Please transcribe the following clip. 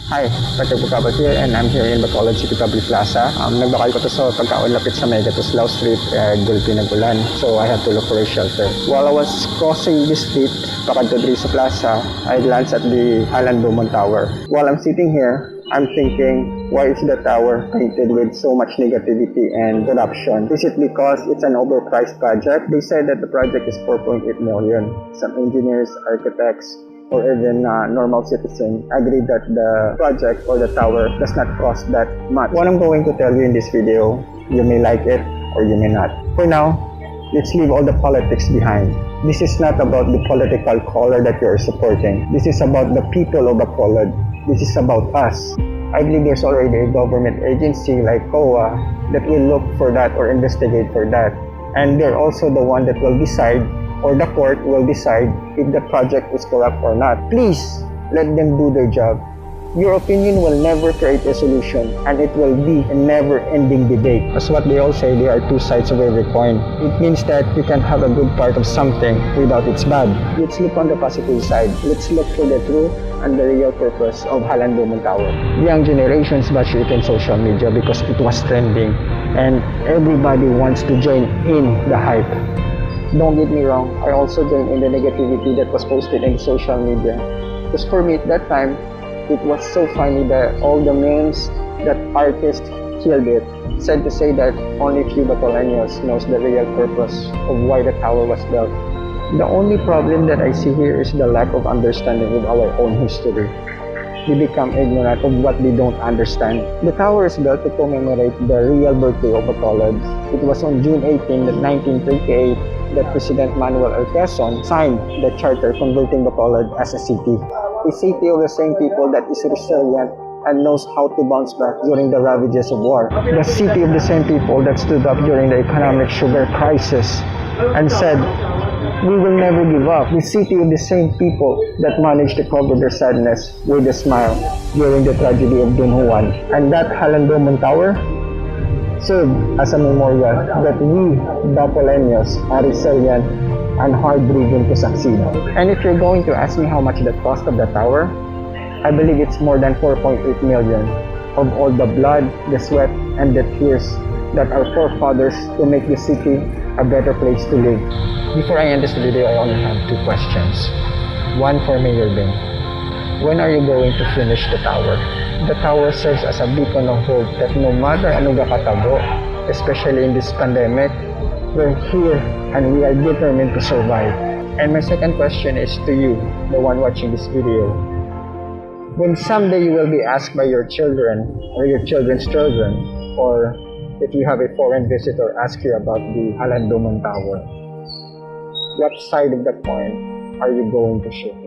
Hi, Patrick Bukabat here and I'm here in Bacolod City Public Plaza. Nagbakal ko to sa pagkaulapit sa Mega Tuslao Street, gulpi nag-ulan. So I had to look for a shelter. While I was crossing this street, pakadto diri sa plaza, I glanced at the Halan Beaumont Tower. While I'm sitting here, I'm thinking, why is the tower painted with so much negativity and corruption? Is it because it's an overpriced project? They said that the project is 4.8 million. Some engineers, architects, or even normal citizen agree that the project or the tower does not cost that much. What I'm going to tell you in this video, you may like it or you may not. For now, let's leave all the politics behind. This is not about the political color that you're supporting. This is about the people of Bacolod. This is about us. I believe there's already a government agency like COA that will look for that or investigate for that. And they're also the one that will decide, or the court will decide, if the project is corrupt or not. Please, let them do their job. Your opinion will never create a solution, and it will be a never-ending debate. As what they all say, there are two sides of every coin. It means that you can have a good part of something without its bad. Let's look on the positive side. Let's look for the true and the real purpose of Halan Beaumont Tower. Young generations bash it in social media because it was trending, and everybody wants to join in the hype. Don't get me wrong, I also joined in the negativity that was posted in social media. Because for me at that time, it was so funny that all the memes that artists killed it. Said to say that only few Bacolanos knows the real purpose of why the tower was built. The only problem that I see here is the lack of understanding of our own history. They become ignorant of what they don't understand. The tower is built to commemorate the real birthday of Bacolod. It was on June 18, 1938 that President Manuel L. Quezon signed the charter converting Bacolod as a city. A city of the same people that is resilient and knows how to bounce back during the ravages of war. The city of the same people that stood up during the economic sugar crisis and said, "We will never give up." The city of the same people that managed to cover their sadness with a smile during the tragedy of Don Juan. And that Halan Beaumont Tower served as a memorial that we, Bacolanos, are resilient and hard-driven to succeed. And if you're going to ask me how much the cost of the tower, I believe it's more than 4.8 million of all the blood, the sweat, and the tears that our forefathers to make the city a better place to live. Before I end this video, I only have two questions. One for Mayor Ben. When are you going to finish the tower? The tower serves as a beacon of hope that no matter ano gakatago, especially in this pandemic, we're here and we are determined to survive. And my second question is to you, the one watching this video. When someday you will be asked by your children or your children's children, or if you have a foreign visitor ask you about the Halan Beaumont Tower, what side of the coin are you going to shoot?